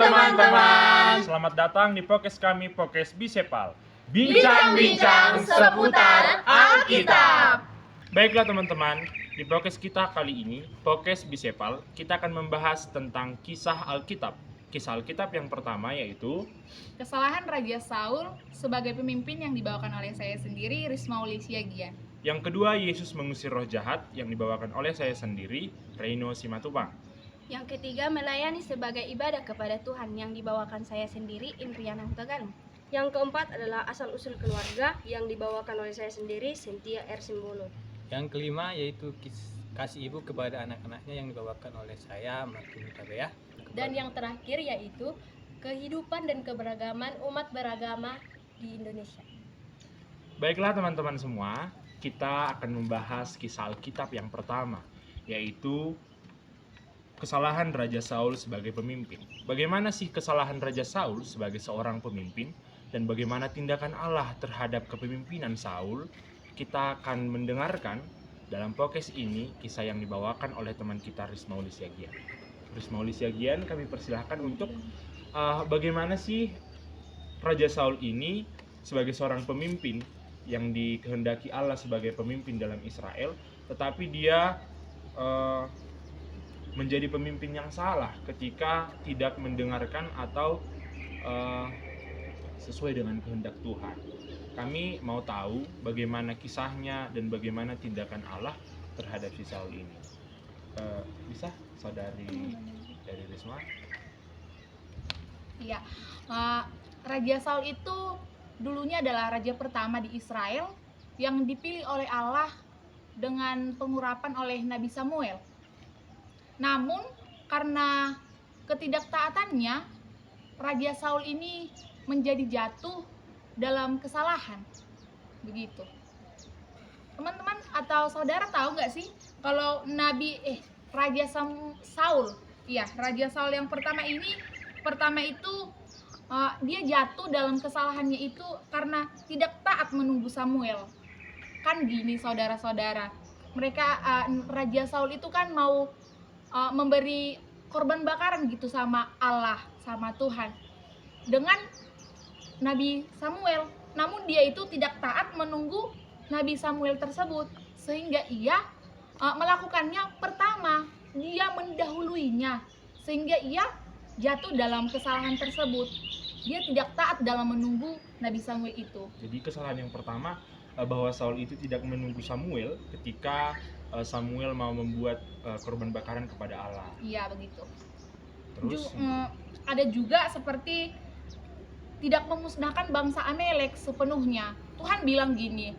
teman-teman. Selamat datang di podcast kami, Podcast Bisepal. Bincang-bincang seputar Alkitab. Baiklah teman-teman, di podcast kita kali ini, Podcast Bisepal, kita akan membahas tentang kisah Alkitab. Kisah Alkitab yang pertama yaitu Kesalahan Raja Saul sebagai pemimpin yang dibawakan oleh saya sendiri, Risma Ulisia Gian. yang kedua, Yesus mengusir roh jahat yang dibawakan oleh saya sendiri, Reino Simatupang. Yang ketiga, melayani sebagai ibadah kepada Tuhan yang dibawakan saya sendiri, Indriana Hutagalung. Yang keempat adalah asal-usul keluarga yang dibawakan oleh saya sendiri, Cynthia R. Simbolo. Yang kelima yaitu kasih ibu kepada anak-anaknya yang dibawakan oleh saya, Martin Tabea. Dan yang terakhir yaitu kehidupan dan keberagaman umat beragama di Indonesia. Baiklah teman-teman semua, kita akan membahas kisah Alkitab yang pertama, yaitu kesalahan Raja Saul sebagai pemimpin. Bagaimana sih kesalahan Raja Saul sebagai seorang pemimpin dan bagaimana tindakan Allah terhadap kepemimpinan Saul? Kita akan mendengarkan dalam podcast ini kisah yang dibawakan oleh teman kita Risma Ulisia Gian. Risma Ulisia Gian, kami persilahkan untuk bagaimana sih Raja Saul ini sebagai seorang pemimpin yang dikehendaki Allah sebagai pemimpin dalam Israel, tetapi dia menjadi pemimpin yang salah ketika tidak mendengarkan atau sesuai dengan kehendak Tuhan. Kami mau tahu bagaimana kisahnya dan bagaimana tindakan Allah terhadap si Saul ini. Bisa saudari dari Risma? Iya, Raja Saul itu dulunya adalah raja pertama di Israel yang dipilih oleh Allah dengan pengurapan oleh Nabi Samuel. Namun karena ketidaktaatannya, Raja Saul ini menjadi jatuh dalam kesalahan. Begitu. Teman-teman atau saudara tahu nggak sih kalau Raja Saul, Raja Saul yang pertama itu dia jatuh dalam kesalahannya itu karena tidak taat menunggu Samuel. Kan gini saudara-saudara, Raja Saul itu kan mau memberi korban bakaran gitu sama Allah, sama Tuhan dengan Nabi Samuel. Namun dia itu tidak taat menunggu Nabi Samuel tersebut, sehingga ia melakukannya pertama, dia mendahuluinya, sehingga ia jatuh dalam kesalahan tersebut. Dia tidak taat dalam menunggu Nabi Samuel itu. Jadi kesalahan yang pertama bahwa Saul itu tidak menunggu Samuel ketika Samuel mau membuat korban bakaran kepada Allah. Iya begitu. Terus Ada juga seperti tidak memusnahkan bangsa Amalek sepenuhnya. Tuhan bilang gini,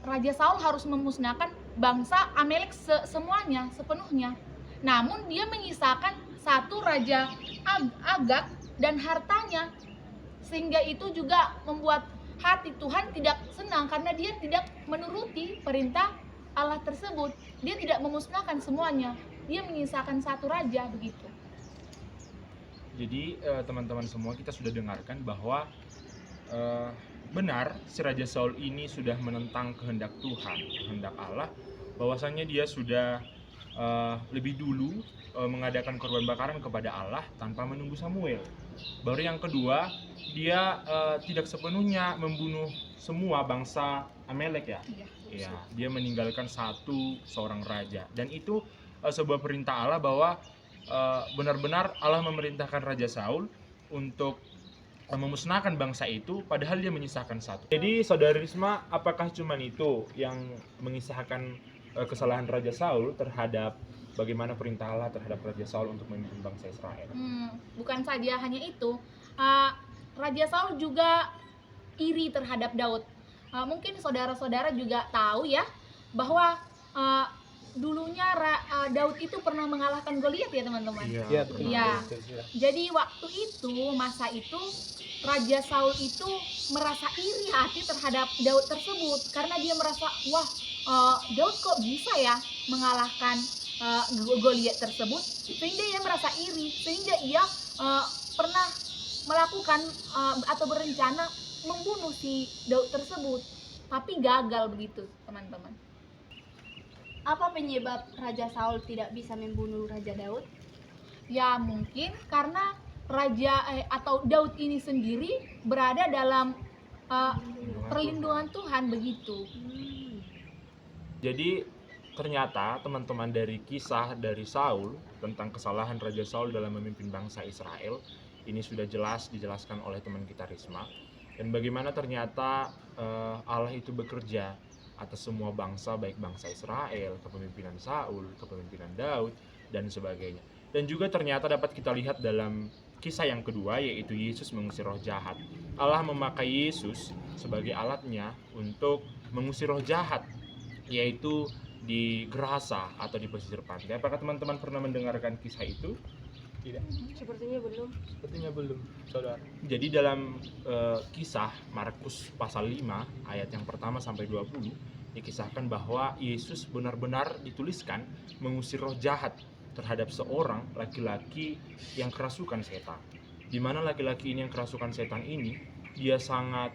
Raja Saul harus memusnahkan bangsa Amalek semuanya, sepenuhnya. Namun dia menyisakan satu raja Agag dan hartanya, sehingga itu juga membuat hati Tuhan tidak senang karena dia tidak menuruti perintah Allah tersebut. Dia tidak memusnahkan semuanya, dia menyisakan satu raja begitu. Jadi teman-teman semua, kita sudah dengarkan bahwa benar si Raja Saul ini sudah menentang kehendak Tuhan, kehendak Allah, bahwasanya dia sudah lebih dulu mengadakan korban bakaran kepada Allah tanpa menunggu Samuel. Baru yang kedua, dia tidak sepenuhnya membunuh semua bangsa Amalek ya. Iya, dia meninggalkan seorang raja, dan itu sebuah perintah Allah bahwa benar-benar Allah memerintahkan Raja Saul untuk memusnahkan bangsa itu, padahal dia menyisakan satu. Jadi saudari Risma, apakah cuman itu yang mengisahkan kesalahan Raja Saul terhadap bagaimana perintah Allah terhadap Raja Saul untuk memimpin bangsa Israel? Bukan saja hanya itu, Raja Saul juga iri terhadap Daud. Mungkin saudara-saudara juga tahu ya bahwa dulunya Daud itu pernah mengalahkan Goliat ya teman-teman. Iya. Jadi waktu itu, masa itu Raja Saul itu merasa iri hati terhadap Daud tersebut karena dia merasa Daud kok bisa ya mengalahkan Goliat tersebut, sehingga ia merasa iri, sehingga ia pernah melakukan atau berencana membunuh si Daud tersebut, tapi gagal begitu teman-teman. Apa penyebab Raja Saul tidak bisa membunuh Raja Daud? Ya mungkin karena atau Daud ini sendiri berada dalam perlindungan Tuhan begitu. Jadi ternyata teman-teman dari kisah dari Saul tentang kesalahan Raja Saul dalam memimpin bangsa Israel ini sudah jelas dijelaskan oleh teman kita Risma, dan bagaimana ternyata Allah itu bekerja atas semua bangsa, baik bangsa Israel, kepemimpinan Saul, kepemimpinan Daud, dan sebagainya. Dan juga ternyata dapat kita lihat dalam kisah yang kedua, yaitu Yesus mengusir roh jahat. Allah memakai Yesus sebagai alatnya untuk mengusir roh jahat, yaitu di Gerasa atau di pesisir pantai. Apakah teman-teman pernah mendengarkan kisah itu? Tidak, Sepertinya belum. sepertinya belum, saudara. Jadi dalam kisah Markus pasal 5 ayat yang pertama sampai 20 dikisahkan bahwa Yesus benar-benar dituliskan mengusir roh jahat terhadap seorang laki-laki yang kerasukan setan. Di mana laki-laki ini yang kerasukan setan ini, dia sangat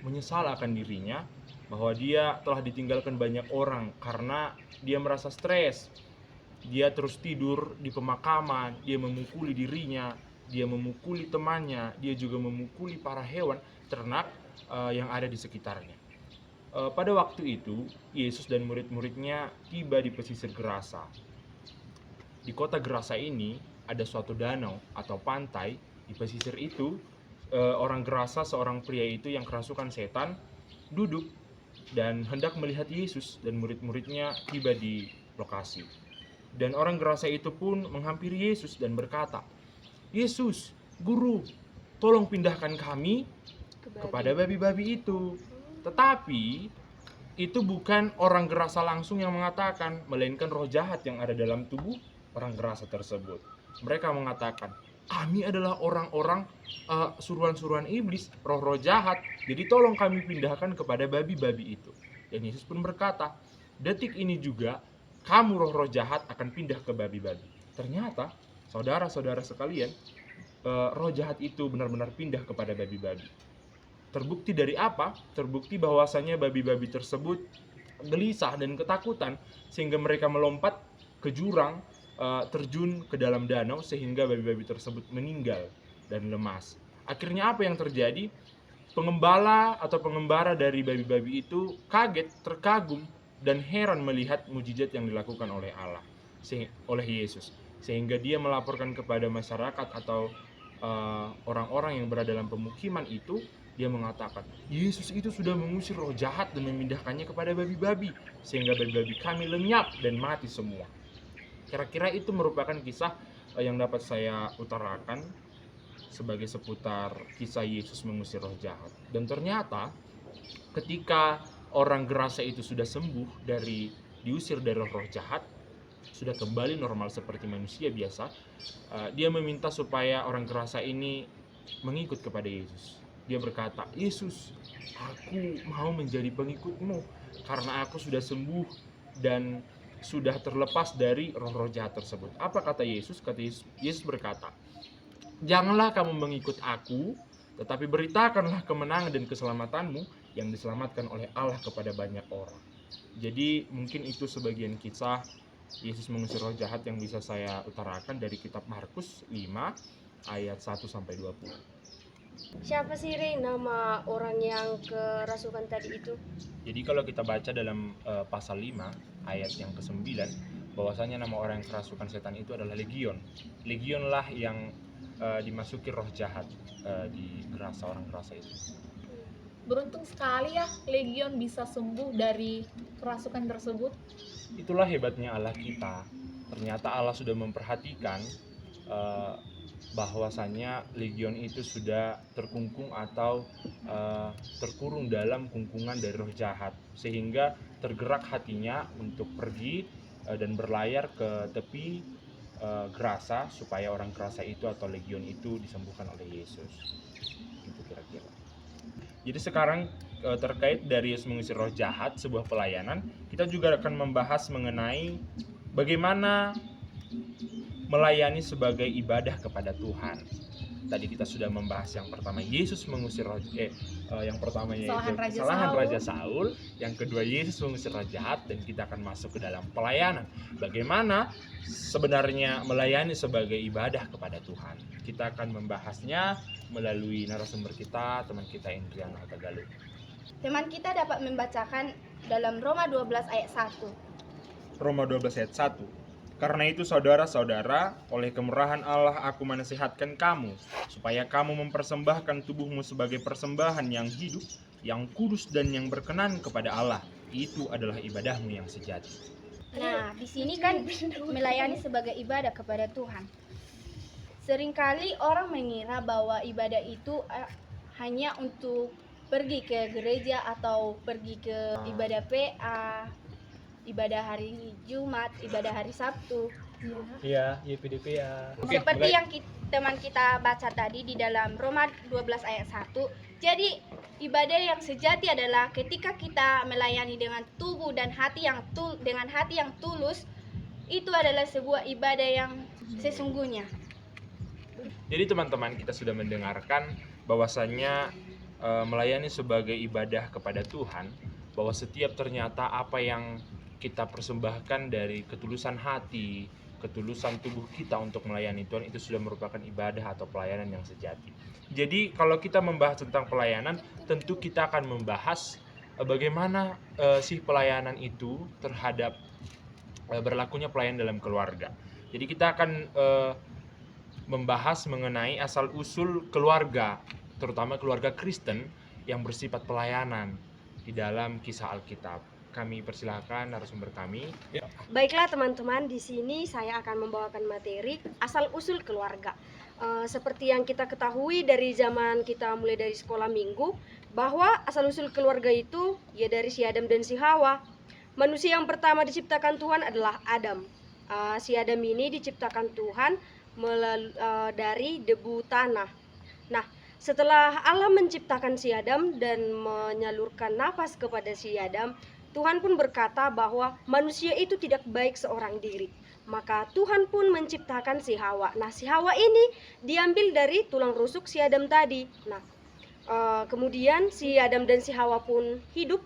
menyesal akan dirinya bahwa dia telah ditinggalkan banyak orang karena dia merasa stres. Dia terus tidur di pemakaman, dia memukuli dirinya, dia memukuli temannya, dia juga memukuli para hewan ternak yang ada di sekitarnya. Pada waktu itu, Yesus dan murid-muridnya tiba di pesisir Gerasa. Di kota Gerasa ini ada suatu danau atau pantai. Di pesisir itu, orang Gerasa, seorang pria itu yang kerasukan setan, duduk dan hendak melihat Yesus dan murid-muridnya tiba di lokasi. Dan orang Gerasa itu pun menghampiri Yesus dan berkata, "Yesus, Guru, tolong pindahkan kami kepada babi-babi itu." Tetapi itu bukan orang Gerasa langsung yang mengatakan, melainkan roh jahat yang ada dalam tubuh orang Gerasa tersebut. Mereka mengatakan, "Kami adalah orang-orang suruhan-suruhan iblis, roh-roh jahat. Jadi tolong kami pindahkan kepada babi-babi itu." Dan Yesus pun berkata, "Detik ini juga kamu roh-roh jahat akan pindah ke babi-babi." Ternyata saudara-saudara sekalian, roh jahat itu benar-benar pindah kepada babi-babi. Terbukti dari apa? Terbukti bahwasanya babi-babi tersebut gelisah dan ketakutan sehingga mereka melompat ke jurang, terjun ke dalam danau sehingga babi-babi tersebut meninggal dan lemas. Akhirnya apa yang terjadi? Pengembala atau pengembara dari babi-babi itu kaget, terkagum, dan heran melihat mujizat yang dilakukan oleh Allah, oleh Yesus, sehingga dia melaporkan kepada masyarakat atau orang-orang yang berada dalam pemukiman itu. Dia mengatakan, "Yesus itu sudah mengusir roh jahat dan memindahkannya kepada babi-babi, sehingga babi-babi kami lenyap dan mati semua." Kira-kira itu merupakan kisah yang dapat saya utarakan sebagai seputar kisah Yesus mengusir roh jahat. Dan ternyata ketika orang Gerasa itu sudah sembuh dari diusir dari roh jahat, sudah kembali normal seperti manusia biasa, dia meminta supaya orang Gerasa ini mengikut kepada Yesus. Dia berkata, "Yesus, aku mau menjadi pengikutmu karena aku sudah sembuh dan sudah terlepas dari roh-roh jahat tersebut." Apa kata Yesus? Kata Yesus berkata, "Janganlah kamu mengikut aku, tetapi beritakanlah kemenangan dan keselamatanmu yang diselamatkan oleh Allah kepada banyak orang." Jadi mungkin itu sebagian kisah Yesus mengusir roh jahat yang bisa saya utarakan dari kitab Markus 5 ayat 1-20. Siapa sih Rey nama orang yang kerasukan tadi itu? Jadi kalau kita baca dalam pasal 5 ayat yang ke-9, bahwasanya nama orang yang kerasukan setan itu adalah Legion. Legionlah yang dimasuki roh jahat di Gerasa, orang Gerasa itu. Beruntung sekali ya Legion bisa sembuh dari kerasukan tersebut. Itulah hebatnya Allah kita. Ternyata Allah sudah memperhatikan bahwasanya Legion itu sudah terkungkung atau terkurung dalam kungkungan dari roh jahat, sehingga tergerak hatinya untuk pergi dan berlayar ke tepi Gerasa supaya orang Gerasa itu atau Legion itu disembuhkan oleh Yesus. Itu kira-kira. Jadi sekarang terkait dari Yesus mengusir roh jahat, sebuah pelayanan, kita juga akan membahas mengenai bagaimana melayani sebagai ibadah kepada Tuhan. Tadi kita sudah membahas yang pertama Yesus mengusir yang pertamanya Kesalahan itu Raja Raja Saul, yang kedua Yesus mengusir roh jahat, dan kita akan masuk ke dalam pelayanan. Bagaimana sebenarnya melayani sebagai ibadah kepada Tuhan. Kita akan membahasnya melalui narasumber kita, teman kita Indriana Tagalu. Teman kita dapat membacakan dalam Roma 12 ayat 1. Roma 12 ayat 1. Karena itu saudara-saudara, oleh kemurahan Allah aku menasihatkan kamu, supaya kamu mempersembahkan tubuhmu sebagai persembahan yang hidup, yang kudus dan yang berkenan kepada Allah. Itu adalah ibadahmu yang sejati. Nah, di sini kan melayani sebagai ibadah kepada Tuhan. Seringkali orang mengira bahwa ibadah itu hanya untuk pergi ke gereja atau pergi ke ibadah PA, ibadah hari Jumat, ibadah hari Sabtu. Iya, YPDPA. Seperti yang teman kita baca tadi di dalam Roma 12 ayat 1. Jadi ibadah yang sejati adalah ketika kita melayani dengan tubuh dan hati yang tulus, itu adalah sebuah ibadah yang sesungguhnya. Jadi teman-teman, kita sudah mendengarkan bahwasannya melayani sebagai ibadah kepada Tuhan, bahwa setiap ternyata apa yang kita persembahkan dari ketulusan hati, ketulusan tubuh kita untuk melayani Tuhan, itu sudah merupakan ibadah atau pelayanan yang sejati. Jadi kalau kita membahas tentang pelayanan, tentu kita akan membahas bagaimana sih pelayanan itu terhadap berlakunya pelayanan dalam keluarga. Jadi kita akan membahas mengenai asal-usul keluarga, terutama keluarga Kristen yang bersifat pelayanan di dalam kisah Alkitab. Kami persilahkan narasumber kami. Baiklah teman-teman, di sini saya akan membawakan materi asal-usul keluarga. Seperti yang kita ketahui dari zaman kita mulai dari sekolah minggu, bahwa asal-usul keluarga itu ya dari si Adam dan si Hawa. Manusia yang pertama diciptakan Tuhan adalah Adam. Si Adam ini diciptakan Tuhan dari debu tanah. Nah, setelah Allah menciptakan si Adam dan menyalurkan nafas kepada si Adam, Tuhan pun berkata bahwa manusia itu tidak baik seorang diri. Maka Tuhan pun menciptakan si Hawa. Nah, si Hawa ini diambil dari tulang rusuk si Adam tadi. Nah, kemudian si Adam dan si Hawa pun hidup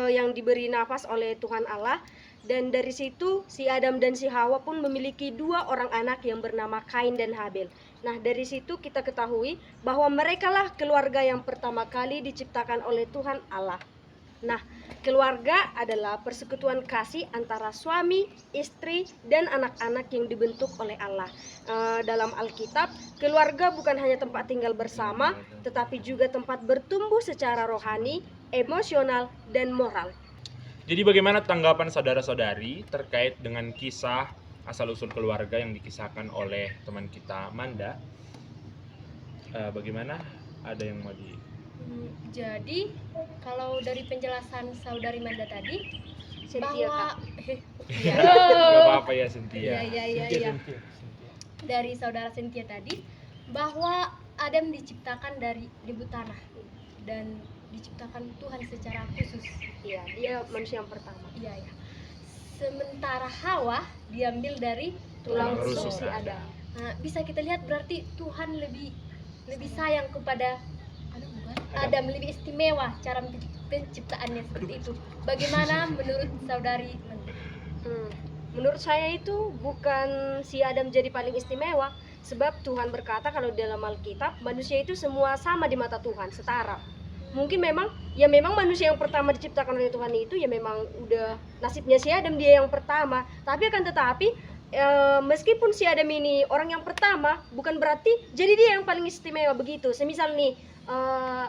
yang diberi nafas oleh Tuhan Allah. Dan dari situ si Adam dan si Hawa pun memiliki 2 orang anak yang bernama Kain dan Habel. Nah, dari situ kita ketahui bahwa merekalah keluarga yang pertama kali diciptakan oleh Tuhan Allah. Nah, keluarga adalah persekutuan kasih antara suami, istri, dan anak-anak yang dibentuk oleh Allah. Dalam Alkitab, keluarga bukan hanya tempat tinggal bersama, tetapi juga tempat bertumbuh secara rohani, emosional, dan moral. Jadi bagaimana tanggapan saudara-saudari terkait dengan kisah asal-usul keluarga yang dikisahkan oleh teman kita Manda? Bagaimana? Ada yang mau di... Jadi kalau dari penjelasan saudari Manda tadi Cynthia, bahwa Gak apa-apa ya Cynthia. Iya. Dari saudara Cynthia tadi bahwa Adam diciptakan dari debu tanah dan diciptakan Tuhan secara khusus. Iya, dia manusia yang pertama. Iya. Sementara Hawa diambil dari Tulang rusuk rusuk si Adam. Nah, bisa kita lihat berarti Tuhan lebih sayang kepada Adam, lebih istimewa cara penciptaannya seperti itu. Bagaimana menurut saudari Manda? Menurut saya itu bukan si Adam jadi paling istimewa, sebab Tuhan berkata kalau dalam Alkitab manusia itu semua sama di mata Tuhan, setara. Mungkin memang manusia yang pertama diciptakan oleh Tuhan itu ya memang udah nasibnya si Adam, dia yang pertama. Tapi akan tetapi meskipun si Adam ini orang yang pertama, bukan berarti jadi dia yang paling istimewa begitu. Semisal nih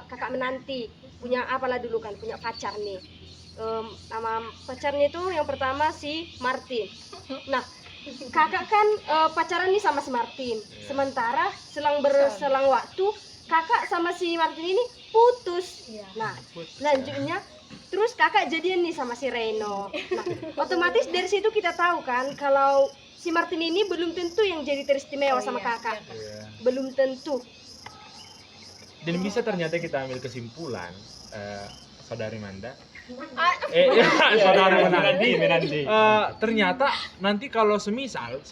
kakak menanti punya apalah dulu kan, punya pacar nih. Nama pacarnya itu yang pertama si Martin. Nah, kakak kan pacaran nih sama si Martin. Sementara selang waktu kakak sama si Martin ini putus. Nah, selanjutnya terus kakak jadian nih sama si Reno. Nah, otomatis dari situ kita tahu kan kalau si Martin ini belum tentu yang jadi teristimewa sama kakak. Belum tentu. Dan bisa ternyata kita ambil kesimpulan, saudari Manda. Saudari Menandi. Ternyata nanti kalau semisal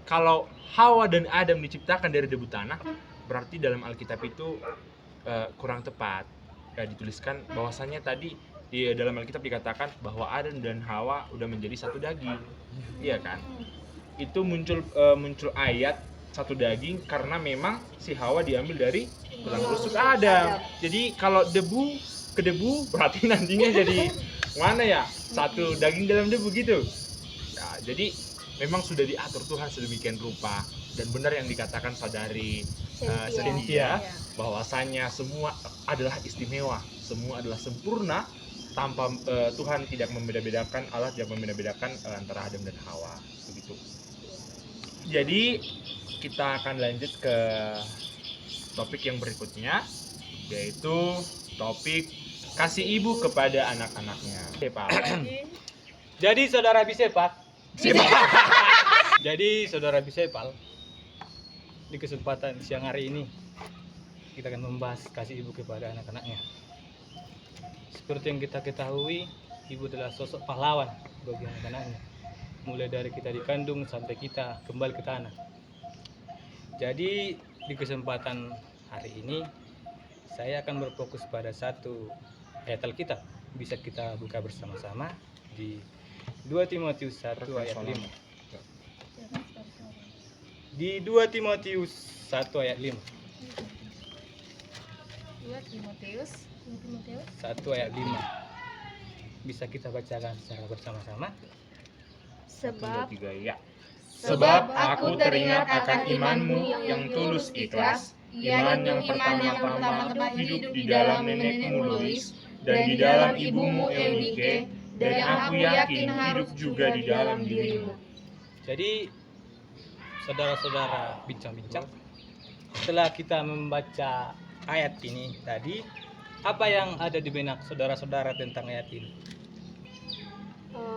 kalau Hawa dan Adam diciptakan dari debu tanah, berarti dalam Alkitab itu kurang tepat. Dituliskan bahwasannya tadi di dalam Alkitab dikatakan bahwa Adam dan Hawa udah menjadi satu daging. Iya kan? Itu muncul ayat satu daging karena memang si Hawa diambil dari tulang rusuk Adam. Jadi kalau debu ke debu berarti nantinya jadi mana ya? Satu daging dalam debu gitu. Nah, jadi memang sudah diatur Tuhan sedemikian rupa, dan benar yang dikatakan saudari Cynthia bahwasanya semua adalah istimewa, semua adalah sempurna, tanpa Tuhan tidak membeda-bedakan, Allah tidak membeda-bedakan antara Adam dan Hawa begitu. Jadi kita akan lanjut ke topik yang berikutnya, yaitu topik kasih ibu kepada anak-anaknya. Oke, Pak. Jadi saudara Bisepal, jadi saudara Bisepal, di kesempatan siang hari ini kita akan membahas kasih ibu kepada anak-anaknya. Seperti yang kita ketahui, ibu adalah sosok pahlawan bagi anak-anaknya, mulai dari kita dikandung sampai kita kembali ke tanah. Jadi di kesempatan hari ini saya akan berfokus pada satu ayat Alkitab. Bisa kita buka bersama-sama di 2 Timotius 1 ayat 5. Di 2 Timotius 1 ayat 5. 2 Timotius 1 ayat 5. Bisa kita bacakan secara bersama-sama. Sebab 1, 2, 3, ya. Sebab aku teringat akan imanmu yang tulus ikhlas, iman yang pertama-tama hidup di dalam nenekmu Lois, dan di dalam ibumu Eunike, dan aku yakin hidup juga di dalam dirimu. Jadi saudara-saudara bincang-bincang, setelah kita membaca ayat ini tadi, apa yang ada di benak saudara-saudara tentang ayat ini?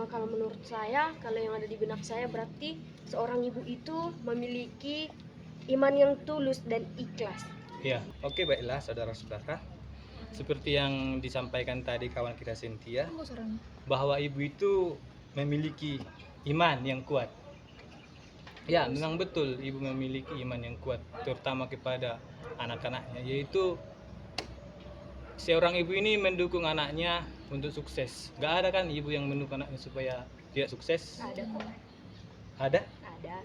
kalau menurut saya, kalau yang ada di benak saya berarti seorang ibu itu memiliki iman yang tulus dan ikhlas. Ya, oke, baiklah saudara-saudara. Seperti yang disampaikan tadi kawan kita Cynthia, bahwa ibu itu memiliki iman yang kuat. Ya, memang betul ibu memiliki iman yang kuat, terutama kepada anak-anaknya, yaitu seorang ibu ini mendukung anaknya untuk sukses. Gak ada kan ibu yang mendukung anaknya supaya tidak sukses? Ada kok. Ada? Ada.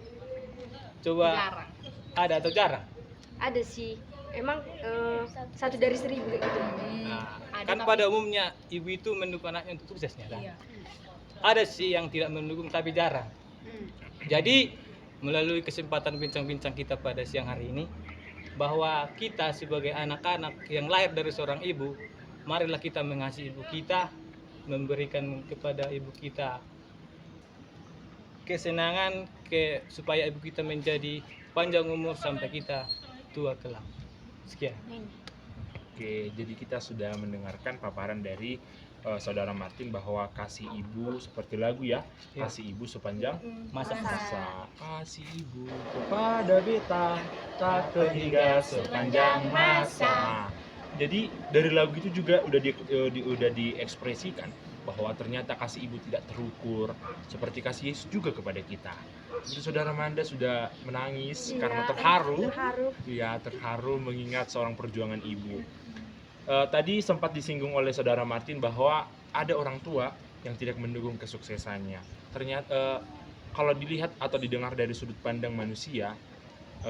Coba jarang. ada atau jarang? Ada sih. Emang 1 dari 1000 kayak gitu. Nah, ada kan tapi- pada umumnya ibu itu mendukung anaknya untuk suksesnya kan? Iya. Ada sih yang tidak mendukung tapi jarang. Jadi melalui kesempatan bincang-bincang kita pada siang hari ini, bahwa kita sebagai anak-anak yang lahir dari seorang ibu, marilah kita mengasihi ibu kita, memberikan kepada ibu kita kesenangan supaya ibu kita menjadi panjang umur sampai kita tua kelak. Sekian. Oke, jadi kita sudah mendengarkan paparan dari saudara Martin bahwa kasih ibu seperti lagu ya, Ya. kasih ibu sepanjang Masa masa, kasih ibu kepada beta tak terhingga sepanjang masa. Nah, jadi dari lagu itu juga udah diekspresikan bahwa ternyata kasih ibu tidak terukur seperti kasih Yesus juga kepada kita. Itu saudara Manda sudah menangis karena terharu. Ya, terharu mengingat seorang perjuangan ibu. Tadi sempat disinggung oleh saudara Martin bahwa ada orang tua yang tidak mendukung kesuksesannya. Ternyata kalau dilihat atau didengar dari sudut pandang manusia,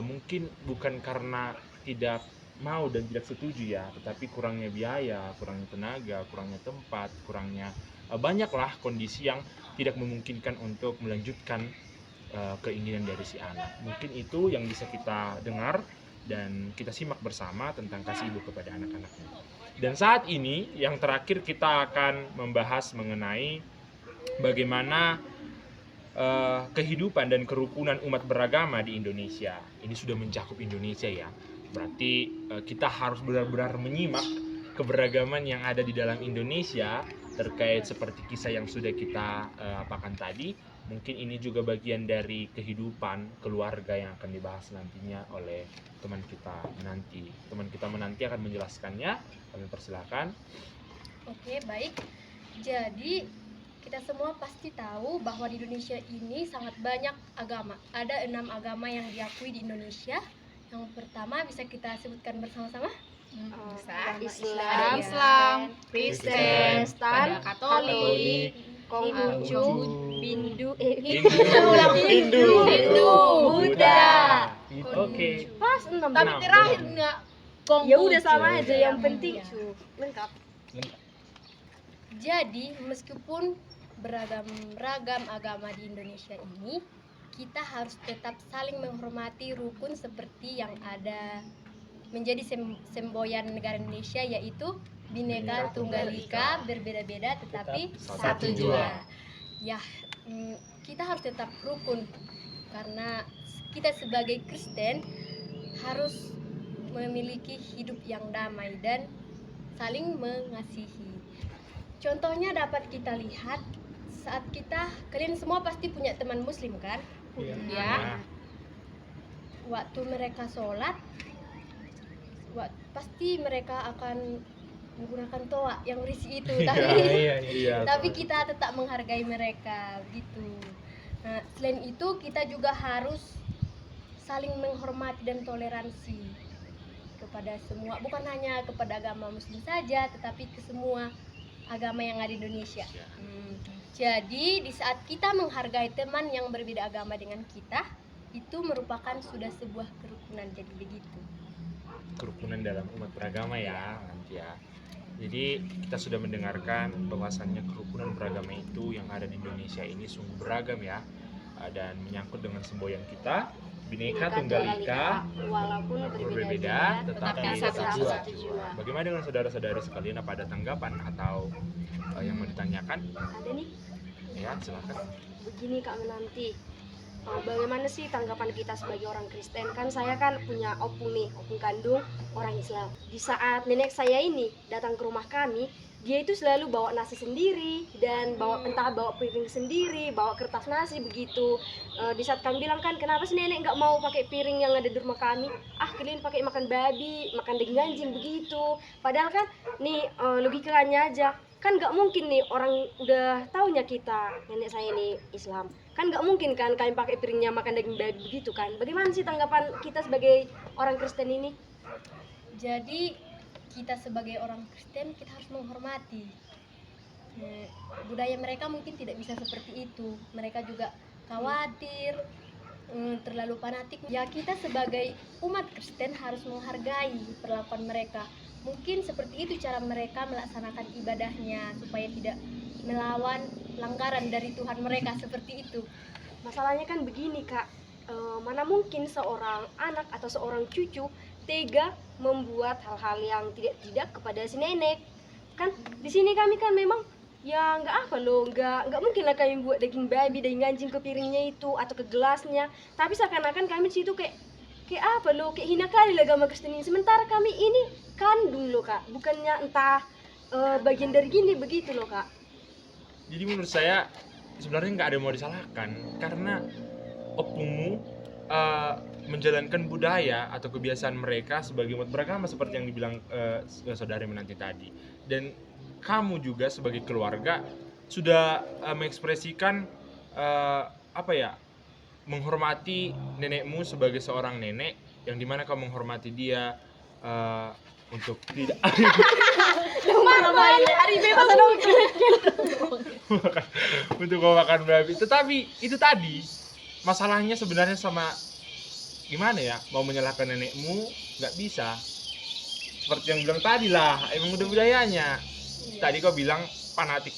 mungkin bukan karena tidak mau dan tidak setuju ya, tetapi kurangnya biaya, kurangnya tenaga, kurangnya tempat, kurangnya banyaklah kondisi yang tidak memungkinkan untuk melanjutkan keinginan dari si anak. Mungkin itu yang bisa kita dengar dan kita simak bersama tentang kasih ibu kepada anak-anaknya. Dan saat ini yang terakhir kita akan membahas mengenai bagaimana kehidupan dan kerukunan umat beragama di Indonesia. Ini sudah mencakup Indonesia ya. Berarti kita harus benar-benar menyimak keberagaman yang ada di dalam Indonesia terkait seperti kisah yang sudah kita apakan tadi. Mungkin ini juga bagian dari kehidupan keluarga yang akan dibahas nantinya oleh teman kita menanti. Teman kita menanti akan menjelaskannya. Kami persilakan. Oke, baik. Jadi kita semua pasti tahu bahwa di Indonesia ini sangat banyak agama. Ada 6 agama yang diakui di Indonesia. Yang pertama bisa kita sebutkan bersama-sama. Bisa. Ada Islam, Ada Islam, Kristen, Kristen, ada Katolik, Konghucu, Hindu, Hindu, Buddha. Oke. Pas 6. Tapi terakhir nggak Konghucu. Ya udah sama aja, yang penting lengkap. Jadi meskipun beragam agama di Indonesia ini, kita harus tetap saling menghormati rukun seperti yang ada menjadi semboyan negara Indonesia, yaitu Bhinneka Tunggal Ika, berbeda-beda tetapi satu jua. Ya, kita harus tetap rukun karena kita sebagai Kristen harus memiliki hidup yang damai dan saling mengasihi. Contohnya dapat kita lihat saat kalian semua pasti punya teman muslim kan? Ya. Waktu mereka sholat, pasti mereka akan menggunakan toa yang berisi itu, tapi kita tetap menghargai mereka gitu. Nah, selain itu kita juga harus saling menghormati dan toleransi kepada semua, bukan hanya kepada agama muslim saja, tetapi ke semua agama yang ada di Indonesia. Jadi di saat kita menghargai teman yang berbeda agama dengan kita, itu merupakan sudah sebuah kerukunan. Jadi begitu. Kerukunan dalam umat beragama ya nanti ya. Jadi kita sudah mendengarkan bahwasannya kerukunan beragama itu yang ada di Indonesia ini sungguh beragam ya, dan menyangkut dengan semboyan kita Bhinneka Tunggal Ika, walaupun berbeda tetapi satu satu jua. jua. Bagaimana dengan saudara-saudari sekalian, apa ada tanggapan atau yang mau ditanyakan? Ada nih, Ya, silakan. begini Kak Menanti. Bagaimana sih tanggapan kita sebagai orang Kristen? Kan saya kan punya opung kandung orang Islam. Di saat nenek saya ini datang ke rumah kami, dia itu selalu bawa nasi sendiri dan bawa piring sendiri, bawa kertas nasi begitu. Di saat kami bilang kan, kenapa sih nenek nggak mau pakai piring yang ada di rumah kami? Kalian pakai makan babi, makan daging anjing begitu. Padahal kan nih logikanya aja, kan nggak mungkin nih orang udah taunya kita nenek saya ini Islam, kan nggak mungkin kan kalian pakai piringnya makan daging babi begitu kan. Bagaimana sih tanggapan kita sebagai orang Kristen ini? Jadi kita sebagai orang Kristen kita harus menghormati. Budaya mereka mungkin tidak bisa seperti itu. Mereka juga khawatir, terlalu fanatik. Ya kita sebagai umat Kristen harus menghargai perlakuan mereka. Mungkin seperti itu cara mereka melaksanakan ibadahnya supaya tidak melawan pelanggaran dari Tuhan mereka, seperti itu. Masalahnya kan begini Kak, mana mungkin seorang anak atau seorang cucu tega membuat hal-hal yang tidak kepada si nenek. Kan di sini kami kan memang ya nggak mungkin lah kami buat daging babi, daging anjing ke piringnya itu atau ke gelasnya. Tapi seakan-akan kami di situ kayak hina kali lah agama Kristen ini. Sementara kami ini kandung loh Kak, bukannya entah bagian dari gini begitu loh Kak. Jadi menurut saya sebenarnya nggak ada yang mau disalahkan, karena opungmu menjalankan budaya atau kebiasaan mereka sebagai umat beragama seperti yang dibilang saudari Menanti tadi. Dan kamu juga sebagai keluarga sudah mengekspresikan menghormati nenekmu sebagai seorang nenek, yang dimana kamu menghormati dia untuk tidak untuk makan babi. Tetapi itu tadi masalahnya sebenarnya sama gimana ya, mau menyalahkan nenekmu nggak bisa, seperti yang bilang tadi lah, emang udah budayanya. Tadi kau bilang fanatik,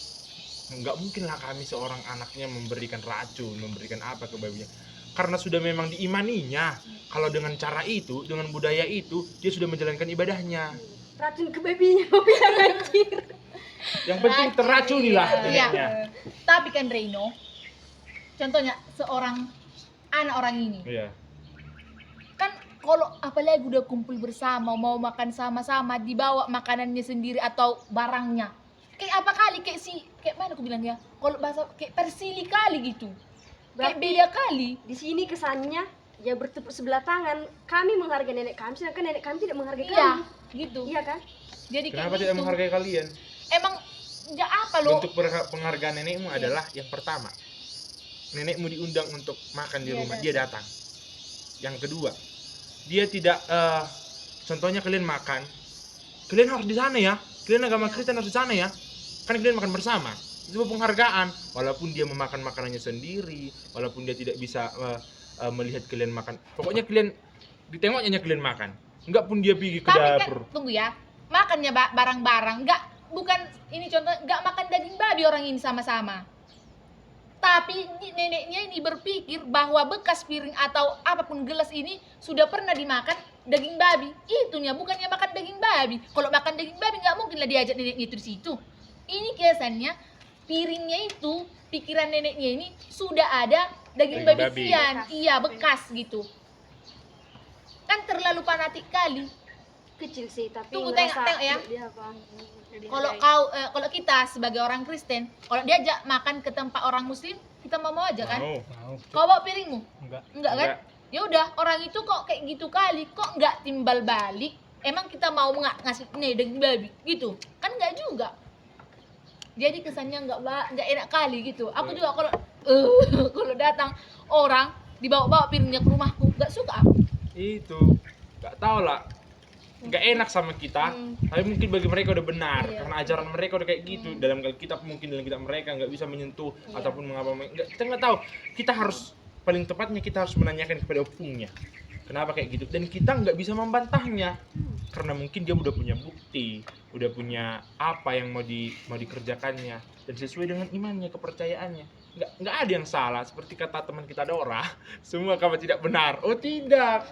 nggak mungkin lah kami seorang anaknya memberikan racun, memberikan apa ke babinya, karena sudah memang diimaninya kalau dengan cara itu, dengan budaya itu dia sudah menjalankan ibadahnya. Racun ke babinya mau bilang anjir. Yang penting teracuni lah neneknya. Iya. Tapi kan Reino, contohnya seorang anak orang ini, Iya. kan kalau apalagi udah kumpul bersama, mau makan sama-sama, dibawa makanannya sendiri atau barangnya, kayak apa kali, kayak mana aku bilang ya, kalau bahasa kayak persili kali gitu, kayak Berarti beda kali. di sini kesannya ya bertepuk sebelah tangan, kami menghargai nenek kami sedangkan nenek kami tidak menghargai Iya, kami. gitu. Iya kan? Jadi kayak Kenapa tidak gitu. menghargai kalian? Emang Ya apa lo? Bentuk penghargaan nenekmu adalah yang pertama, nenekmu diundang untuk makan di rumah, dia datang. Yang kedua, dia tidak contohnya kalian makan, kalian harus di sana ya, kalian agama Kristen harus di sana ya, kan kalian makan bersama. Itu penghargaan, walaupun dia memakan makanannya sendiri, walaupun dia tidak bisa melihat kalian makan, pokoknya kalian ditengoknya kalian makan, enggak pun dia pergi ke Tapi kan dapur. tunggu ya, makannya barang-barang, bukan ini contoh, nggak makan daging babi orang ini sama-sama. Tapi neneknya ini berpikir bahwa bekas piring atau apapun gelas ini sudah pernah dimakan daging babi. Itunya bukannya makan daging babi. Kalau makan daging babi nggak mungkin lah diajak neneknya itu di situ. Ini kesannya piringnya itu, pikiran neneknya ini sudah ada daging Daging babi babi. sian, iya bekas gitu. Kan terlalu fanatik kali. Kecil sih tapi Tunggu, ngerasa tengok ya. dia apa? Kalau kita sebagai orang Kristen, kalau diajak makan ke tempat orang Muslim, kita mau aja kan? Mau. Kau bawa piringmu? Enggak. Enggak kan? Enggak. Ya udah, orang itu kok kayak gitu kali, kok nggak timbal balik? Emang kita mau nggak ngasih nih daging babi gitu? Kan nggak juga. Jadi kesannya nggak enak kali gitu. Aku juga kalau kalau datang orang dibawa-bawa piringnya ke rumahku, nggak suka aku. Itu nggak tahu lah, nggak enak sama kita, tapi mungkin bagi mereka udah benar. Iya. Karena ajaran mereka udah kayak gitu. Dalam Alkitab mungkin dalam kitab mereka nggak bisa menyentuh ataupun mengapa kita nggak tahu. Kita harus, paling tepatnya kita harus menanyakan kepada opungnya kenapa kayak gitu, dan kita nggak bisa membantahnya karena mungkin dia udah punya bukti, udah punya apa yang mau dikerjakannya dan sesuai dengan imannya, kepercayaannya. Nggak ada yang salah. Seperti kata teman kita Dora, semua agama tidak benar. Oh tidak,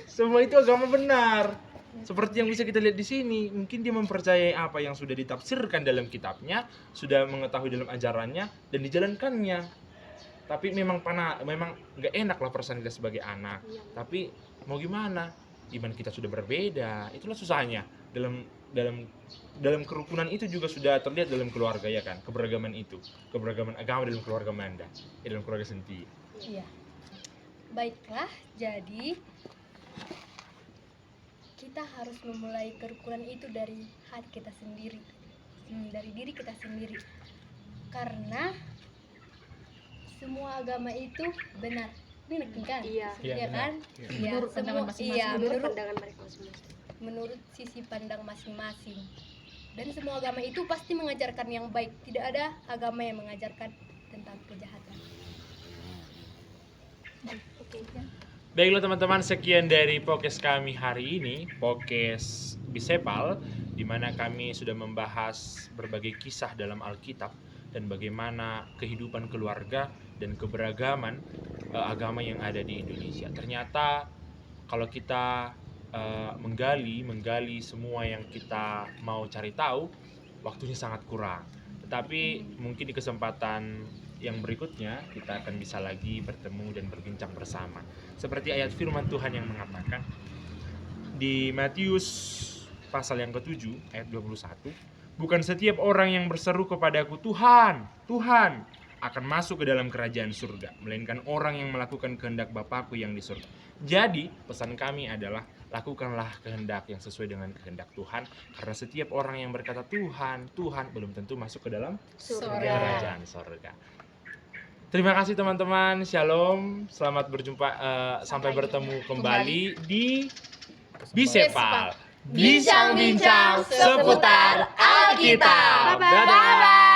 semua itu agama benar. Seperti yang bisa kita lihat di sini, mungkin dia mempercayai apa yang sudah ditafsirkan dalam kitabnya, sudah mengetahui dalam ajarannya dan dijalankannya. Tapi memang nggak enak lah perasaan kita sebagai anak. Tapi mau gimana? Iman kita sudah berbeda. Itulah susahnya. Dalam kerukunan itu juga sudah terlihat dalam keluarga ya kan, keberagaman itu, keberagaman agama dalam keluarga Manda, dalam keluarga Senti. Iya. Baiklah, jadi kita harus memulai kerukunan itu dari hati kita sendiri, dari diri kita sendiri. Karena semua agama itu benar, kan? Iya. Iya kan? Iya. Iya, Menurut pandangan masing-masing. iya, Menurut pandangan mereka masing-masing. menurut sisi pandang masing-masing. Dan semua agama itu pasti mengajarkan yang baik. Tidak ada agama yang mengajarkan tentang kejahatan. Baiklah teman-teman, sekian dari podcast kami hari ini, podcast Bisepal, di mana kami sudah membahas berbagai kisah dalam Alkitab dan bagaimana kehidupan keluarga dan keberagaman agama yang ada di Indonesia. Ternyata kalau kita menggali semua yang kita mau cari tahu, waktunya sangat kurang. Tetapi mungkin di kesempatan yang berikutnya kita akan bisa lagi bertemu dan berbincang bersama. Seperti ayat firman Tuhan yang mengatakan di Matius pasal yang ke-7 ayat 21, bukan setiap orang yang berseru kepadaku Tuhan, Tuhan akan masuk ke dalam kerajaan surga, melainkan orang yang melakukan kehendak Bapakku yang di surga. Jadi pesan kami adalah lakukanlah kehendak yang sesuai dengan kehendak Tuhan, karena setiap orang yang berkata Tuhan, Tuhan belum tentu masuk ke dalam kerajaan surga. Terima kasih teman-teman, shalom, selamat berjumpa, sampai bertemu kembali di Bisepal, bincang-bincang seputar Alkitab. Bye-bye. Dadah.